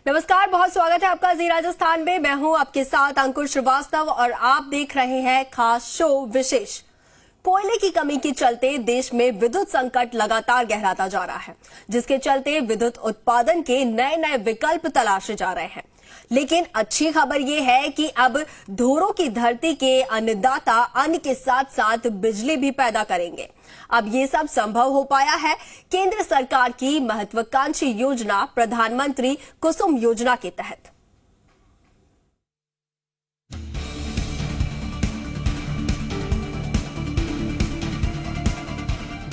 नमस्कार, बहुत स्वागत है आपका जी राजस्थान में। मैं हूं आपके साथ अंकुर श्रीवास्तव और आप देख रहे हैं खास शो विशेष। कोयले की कमी के चलते देश में विद्युत संकट लगातार गहराता जा रहा है, जिसके चलते विद्युत उत्पादन के नए नए विकल्प तलाशे जा रहे हैं। लेकिन अच्छी खबर यह है कि अब धोरों की धरती के अन्नदाता अन्न के साथ साथ बिजली भी पैदा करेंगे। अब ये सब संभव हो पाया है केंद्र सरकार की महत्वाकांक्षी योजना प्रधानमंत्री कुसुम योजना के तहत।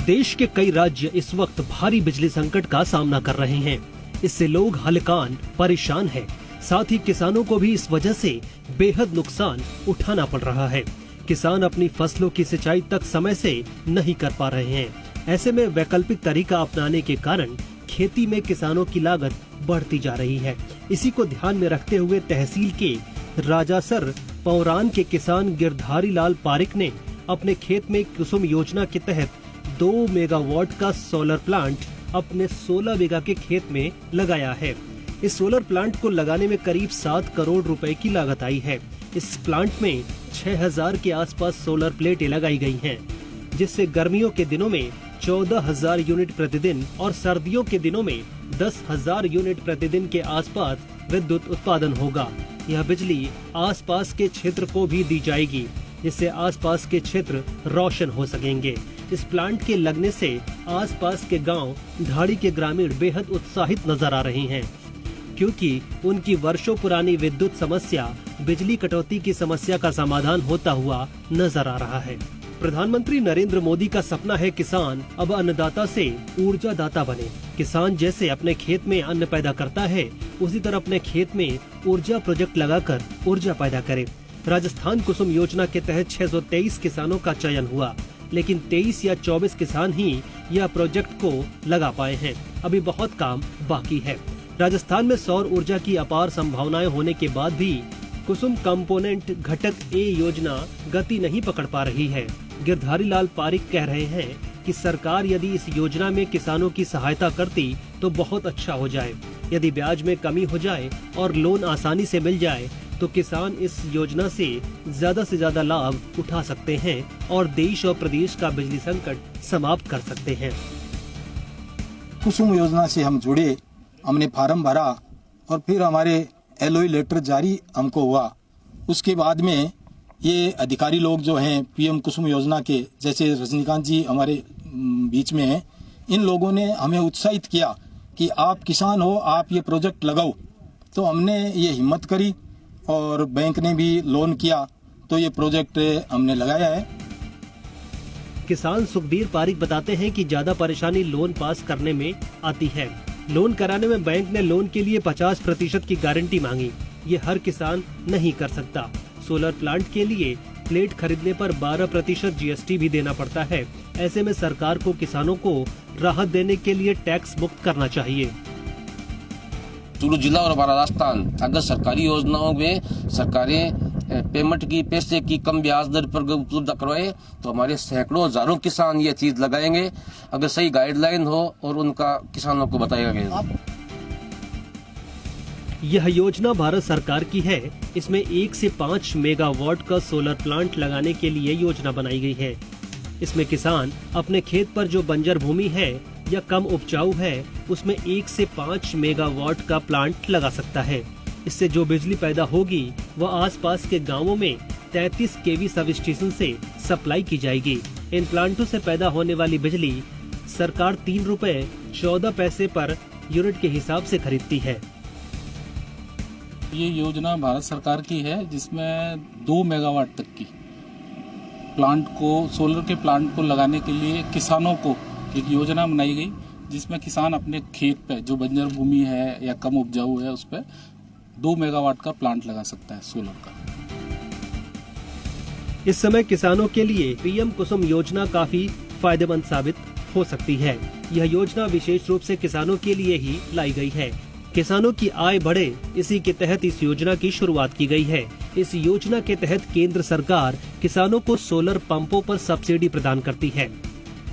देश के कई राज्य इस वक्त भारी बिजली संकट का सामना कर रहे हैं। इससे लोग हलकान परेशान हैं। साथ ही किसानों को भी इस वजह से बेहद नुकसान उठाना पड़ रहा है। किसान अपनी फसलों की सिंचाई तक समय से नहीं कर पा रहे हैं। ऐसे में वैकल्पिक तरीका अपनाने के कारण खेती में किसानों की लागत बढ़ती जा रही है। इसी को ध्यान में रखते हुए तहसील के राजासर पौरान के किसान गिरधारी लाल पारिक ने अपने खेत में कुसुम योजना के तहत 2 मेगावाट का सोलर प्लांट अपने 16 बीघा के खेत में लगाया है। इस सोलर प्लांट को लगाने में करीब 7 करोड़ रुपए की लागत आई है। इस प्लांट में 6000 के आसपास सोलर प्लेटें लगाई गई हैं, जिससे गर्मियों के दिनों में 14000 यूनिट प्रतिदिन और सर्दियों के दिनों में 10,000 यूनिट प्रतिदिन के आसपास विद्युत उत्पादन होगा। यह बिजली आसपास के क्षेत्र को भी दी जाएगी, जिससे आसपास के क्षेत्र रोशन हो सकेंगे। इस प्लांट के लगने से आसपास के गांव ढाड़ी के ग्रामीण बेहद उत्साहित नजर आ रहे हैं, क्योंकि उनकी वर्षों पुरानी विद्युत समस्या बिजली कटौती की समस्या का समाधान होता हुआ नजर आ रहा है। प्रधानमंत्री नरेंद्र मोदी का सपना है किसान अब अन्नदाता से ऊर्जा दाता बने। किसान जैसे अपने खेत में अन्न पैदा करता है, उसी तरह अपने खेत में ऊर्जा प्रोजेक्ट लगाकर ऊर्जा पैदा करे। राजस्थान कुसुम योजना के तहत 623 किसानों का चयन हुआ, लेकिन 23 या 24 किसान ही यह प्रोजेक्ट को लगा पाए हैं। अभी बहुत काम बाकी है। राजस्थान में सौर ऊर्जा की अपार संभावनाएं होने के बाद भी कुसुम कंपोनेंट घटक ए योजना गति नहीं पकड़ पा रही है। गिरधारी लाल पारिक कह रहे हैं कि सरकार यदि इस योजना में किसानों की सहायता करती तो बहुत अच्छा हो जाए। यदि ब्याज में कमी हो जाए और लोन आसानी से मिल जाए तो किसान इस योजना से ज्यादा लाभ उठा सकते हैं और देश और प्रदेश का बिजली संकट समाप्त कर सकते हैं। कुसुम योजना से हम जुड़े, हमने फार्म भरा और फिर हमारे एलओई लेटर जारी हमको हुआ। उसके बाद में ये अधिकारी लोग जो हैं पीएम कुसुम योजना के, जैसे रजनीकांत जी हमारे बीच में हैं, इन लोगों ने हमें उत्साहित किया कि आप किसान हो, आप ये प्रोजेक्ट लगाओ। तो हमने ये हिम्मत करी और बैंक ने भी लोन किया, तो ये प्रोजेक्ट हमने लगाया है। किसान सुखबीर पारिक बताते हैं कि ज्यादा परेशानी लोन पास करने में आती है। लोन कराने में बैंक ने लोन के लिए 50% की गारंटी मांगी। ये हर किसान नहीं कर सकता। सोलर प्लांट के लिए प्लेट खरीदने पर 12% जीएसटी भी देना पड़ता है। ऐसे में सरकार को किसानों को राहत देने के लिए टैक्स मुक्त करना चाहिए। चूरू जिला और हमारा राजस्थान अगर सरकारी योजनाओं में सरकारें पेमेंट की पैसे की कम ब्याज दर पर उपलब्ध करवाए तो हमारे सैकड़ों हजारों किसान ये चीज लगाएंगे, अगर सही गाइडलाइन हो और उनका किसानों को बताया गया। यह योजना भारत सरकार की है। इसमें 1 से 5 मेगावाट का सोलर प्लांट लगाने के लिए योजना बनाई गई है। इसमें किसान अपने खेत पर जो बंजर भूमि है या कम उपजाऊ है, उसमें 1 से 5 मेगावाट का प्लांट लगा सकता है। इससे जो बिजली पैदा होगी वह आसपास के गांवों में 33 केवी सब स्टेशन से सप्लाई की जाएगी। इन प्लांटों से पैदा होने वाली बिजली सरकार 3 रुपए 14 पैसे पर यूनिट के हिसाब से खरीदती है। ये योजना भारत सरकार की है, जिसमें 2 मेगावाट तक की प्लांट को, सोलर के प्लांट को लगाने के लिए किसानों को एक योजना बनाई गई, जिसमें किसान अपने खेत पे जो बंजर भूमि है या कम उपजाऊ है उस पर 2 मेगावाट का प्लांट लगा सकता है सोलर का। इस समय किसानों के लिए पीएम कुसुम योजना काफी फायदेमंद साबित हो सकती है। यह योजना विशेष रूप से किसानों के लिए ही लाई गई है। किसानों की आय बढ़े, इसी के तहत इस योजना की शुरुआत की गई है। इस योजना के तहत केंद्र सरकार किसानों को सोलर पंपों पर सब्सिडी प्रदान करती है।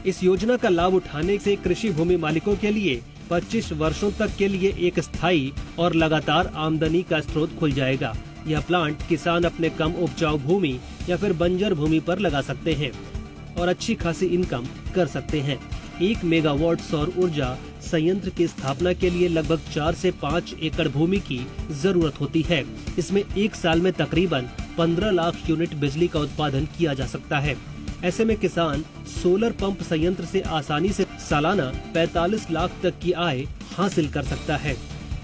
इस योजना का लाभ उठाने से कृषि भूमि मालिकों के लिए 25 वर्षों तक के लिए एक स्थायी और लगातार आमदनी का स्रोत खुल जाएगा। यह प्लांट किसान अपने कम उपजाऊ भूमि या फिर बंजर भूमि पर लगा सकते हैं और अच्छी खासी इनकम कर सकते हैं। 1 मेगावाट सौर ऊर्जा संयंत्र की स्थापना के लिए लगभग 4 से 5 एकड़ भूमि की जरूरत होती है। इसमें एक साल में तकरीबन 15 लाख यूनिट बिजली का उत्पादन किया जा सकता है। ऐसे में किसान सोलर पंप संयंत्र से आसानी से सालाना 45 लाख तक की आय हासिल कर सकता है।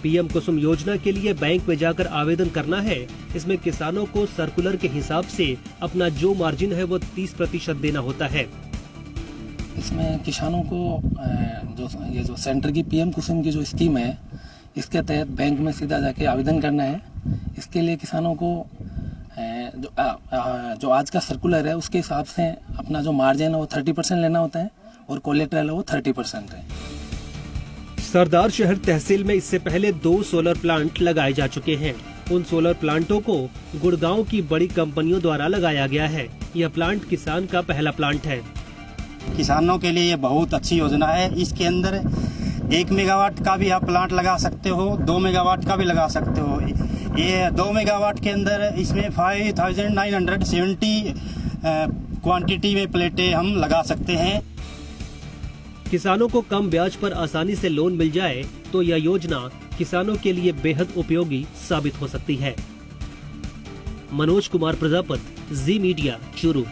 पीएम कुसुम योजना के लिए बैंक में जाकर आवेदन करना है। इसमें किसानों को सर्कुलर के हिसाब से अपना जो मार्जिन है वो 30% देना होता है। इसमें किसानों को ये जो सेंटर की पीएम कुसुम की जो स्कीम है, इसके तहत बैंक में सीधा जाके आवेदन करना है। इसके लिए किसानों को जो आज का सर्कुलर है उसके हिसाब से अपना जो मार्जिन है वो 30% लेना होता है और कोलेट्रल है वो 30% है। सरदार शहर तहसील में इससे पहले 2 सोलर प्लांट लगाए जा चुके हैं। उन सोलर प्लांटों को गुड़गांव की बड़ी कंपनियों द्वारा लगाया गया है। यह प्लांट किसान का पहला प्लांट है। किसानों के लिए ये बहुत अच्छी योजना है। इसके अंदर 1 मेगावाट का भी आप प्लांट लगा सकते हो, 2 मेगावाट का भी लगा सकते हो। ये 2 मेगावाट के अंदर इसमें 5970 क्वांटिटी में प्लेटें हम लगा सकते हैं। किसानों को कम ब्याज पर आसानी से लोन मिल जाए तो यह योजना किसानों के लिए बेहद उपयोगी साबित हो सकती है। मनोज कुमार प्रजापति, जी मीडिया, चूरू।